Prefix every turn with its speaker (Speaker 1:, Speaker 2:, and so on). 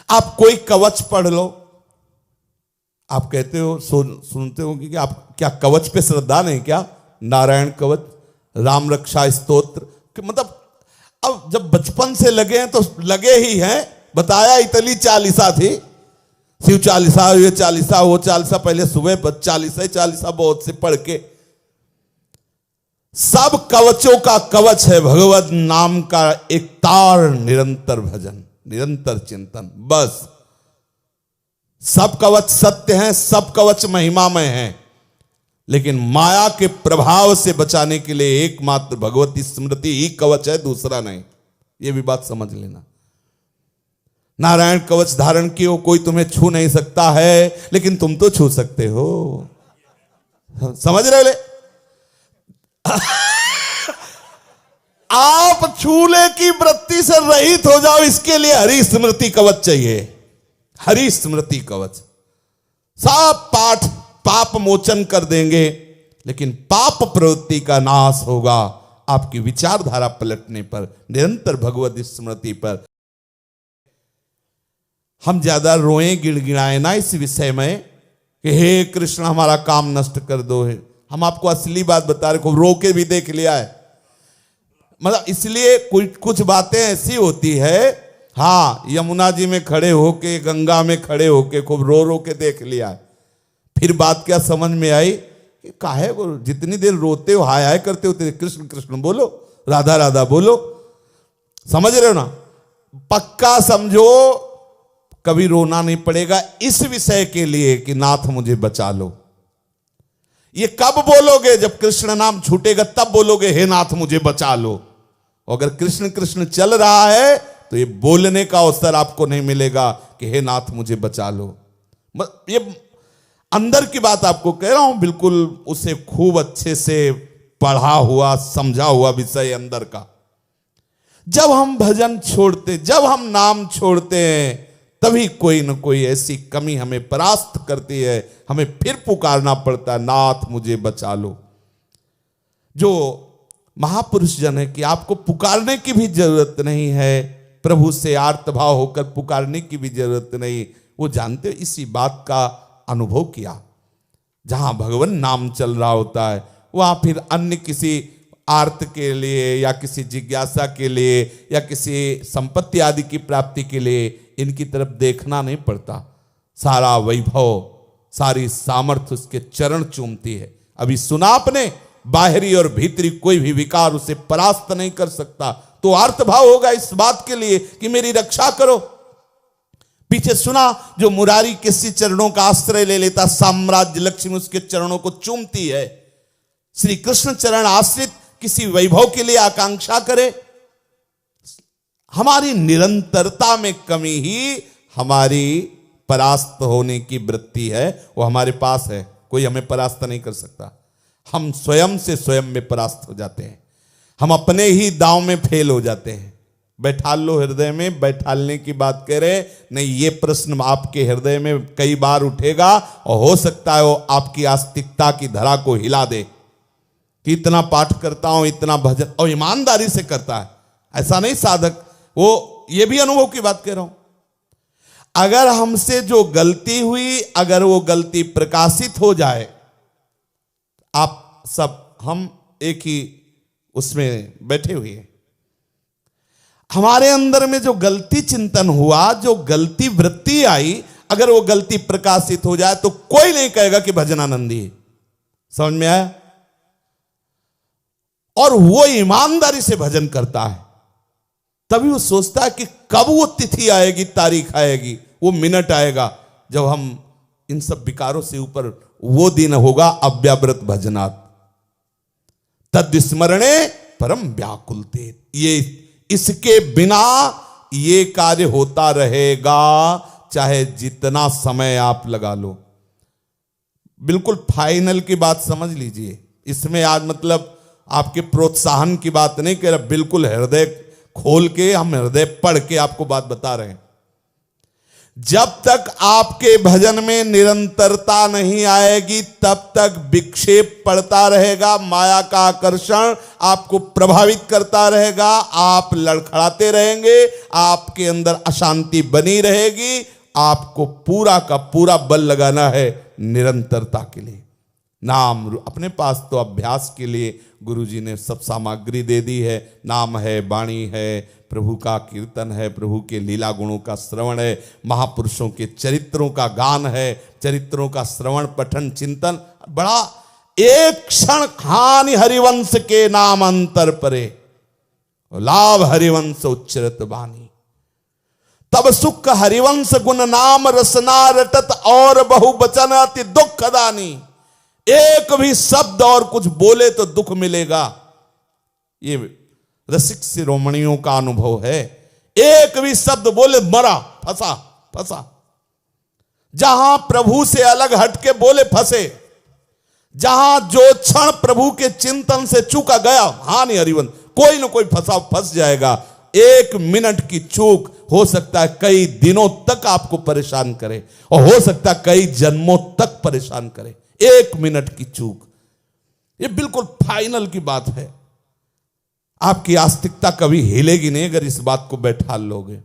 Speaker 1: आप कोई कवच पढ़ लो, आप कहते हो सुनते हो कि आप क्या कवच पे श्रद्धा नहीं क्या? नारायण कवच, राम रक्षा स्तोत्र, मतलब अब जब बचपन से लगे हैं तो लगे ही हैं। बताया इतनी चालीसा थी, शिव चालीसा, ये चालीसा, वो चालीसा, पहले सुबह चालीसा चालीसा बहुत से पढ़ के, सब कवचों का कवच है भगवत नाम का एक तार, निरंतर भजन, निरंतर चिंतन, बस। सब कवच सत्य हैं, सब कवच महिमामय हैं, लेकिन माया के प्रभाव से बचाने के लिए एकमात्र भगवती स्मृति ही कवच है, दूसरा नहीं। यह भी बात समझ लेना। नारायण कवच धारण किए हो, कोई तुम्हें छू नहीं सकता है, लेकिन तुम तो छू सकते हो। समझ रहे ले? आप छूले की वृत्ति से रहित हो जाओ, इसके लिए हरि स्मृति कवच चाहिए। हरि स्मृति कवच सब पाठ पाप मोचन कर देंगे, लेकिन पाप प्रवृत्ति का नाश होगा आपकी विचारधारा पलटने पर, निरंतर भगवत स्मृति पर। हम ज्यादा रोएं गिड़गिड़ाएं ना इस विषय में कि हे कृष्ण हमारा काम नष्ट कर दो। है हम आपको असली बात बता रहे, को रो के भी देख लिया है। मतलब इसलिए कुछ बातें ऐसी होती है, हाँ यमुना जी में खड़े होके, गंगा में खड़े होके खूब रो रो के देख लिया है। फिर बात क्या समझ में आई कि काहे को जितनी देर रोते हो, हाय हाय करते हो, कृष्ण कृष्ण बोलो, राधा राधा बोलो। समझ रहे हो ना? पक्का समझो कभी रोना नहीं पड़ेगा इस विषय के लिए कि नाथ मुझे बचा लो। ये कब बोलोगे? जब कृष्ण नाम छूटेगा तब बोलोगे हे नाथ मुझे बचा लो। अगर कृष्ण कृष्ण चल रहा है तो ये बोलने का अवसर आपको नहीं मिलेगा कि हे नाथ मुझे बचा लो। ये अंदर की बात आपको कह रहा हूं, बिल्कुल उसे खूब अच्छे से पढ़ा हुआ समझा हुआ विषय अंदर का। जब हम भजन छोड़ते, जब हम नाम छोड़ते हैं, तभी कोई न कोई ऐसी कमी हमें परास्त करती है, हमें फिर पुकारना पड़ता है नाथ मुझे बचा लो। जो महापुरुष जन है कि आपको पुकारने की भी जरूरत नहीं है, प्रभु से आर्तभाव होकर पुकारने की भी जरूरत नहीं। वो जानते हो, इसी बात का अनुभव किया। जहां भगवान नाम चल रहा होता है वहां फिर अन्य किसी आर्त के लिए या किसी जिज्ञासा के लिए या किसी संपत्ति आदि की प्राप्ति के लिए इनकी तरफ देखना नहीं पड़ता। सारा वैभव, सारी सामर्थ्य उसके चरण चूमती है। अभी सुना आपने, बाहरी और भीतरी कोई भी विकार उसे परास्त नहीं कर सकता। तो आर्तभाव होगा इस बात के लिए कि मेरी रक्षा करो। पीछे सुना जो मुरारी किसी चरणों का आश्रय ले लेता, साम्राज्य लक्ष्मी उसके चरणों को चूमती है। श्री कृष्ण चरण आश्रित किसी वैभव के लिए आकांक्षा करे, हमारी निरंतरता में कमी ही हमारी परास्त होने की वृत्ति है। वो हमारे पास है, कोई हमें परास्त नहीं कर सकता। हम स्वयं से स्वयं में परास्त हो जाते हैं, हम अपने ही दांव में फेल हो जाते हैं। बैठाल लो हृदय में, बैठालने की बात कह रहे नहीं, ये प्रश्न आपके हृदय में कई बार उठेगा और हो सकता है वो आपकी आस्तिकता की धरा को हिला दे कि इतना पाठ करता हूं, इतना भजन, और ईमानदारी से करता है, ऐसा नहीं साधक। वो ये भी अनुभव की बात कह रहा हूं। अगर हमसे जो गलती हुई, अगर वो गलती प्रकाशित हो जाए, आप सब हम एक ही उसमें बैठे हुए हैं, हमारे अंदर में जो गलती चिंतन हुआ, जो गलती वृत्ति आई, अगर वो गलती प्रकाशित हो जाए तो कोई नहीं कहेगा कि भजनानंदी है। समझ में आया? और वो ईमानदारी से भजन करता है, तभी वो सोचता है कि कब वो तिथि आएगी, तारीख आएगी, वो मिनट आएगा जब हम इन सब विकारों से ऊपर, वो दिन होगा अव्याव्रत भजनात् तद्स्मरणे परम व्याकुलते। ये इसके बिना ये कार्य होता रहेगा, चाहे जितना समय आप लगा लो। बिल्कुल फाइनल की बात समझ लीजिए। इसमें आज मतलब आपके प्रोत्साहन की बात नहीं कह रहा, बिल्कुल हृदय खोल के, हम हृदय पढ़ के आपको बात बता रहे हैं। जब तक आपके भजन में निरंतरता नहीं आएगी तब तक विक्षेप पड़ता रहेगा, माया का आकर्षण आपको प्रभावित करता रहेगा, आप लड़खड़ाते रहेंगे, आपके अंदर अशांति बनी रहेगी। आपको पूरा का पूरा बल लगाना है निरंतरता के लिए। नाम अपने पास तो अभ्यास के लिए गुरुजी ने सब सामग्री दे दी है। नाम है, वाणी है, प्रभु का कीर्तन है, प्रभु के लीला गुणों का श्रवण है, महापुरुषों के चरित्रों का गान है, चरित्रों का श्रवण पठन चिंतन। बड़ा एक क्षण हानि हरिवंश के नाम अंतर परे, लाभ हरिवंश उच्चरत बानी। तब सुख हरिवंश गुण नाम रसना रटत, और बहु बचन अति दुख दानी। एक भी शब्द और कुछ बोले तो दुख मिलेगा, ये रसिक शिरोमणियों का अनुभव है। एक भी शब्द बोले मरा, फंसा फंसा। जहां प्रभु से अलग हटके बोले फंसे, जहां जो क्षण प्रभु के चिंतन से चूका गया हानि हरिवंश, कोई ना कोई फंस जाएगा। एक मिनट की चूक हो सकता है कई दिनों तक आपको परेशान करे, और हो सकता है कई जन्मों तक परेशान करे। एक मिनट की चूक, ये बिल्कुल फाइनल की बात है। आपकी आस्तिकता कभी हिलेगी नहीं अगर इस बात को बैठा लोगे।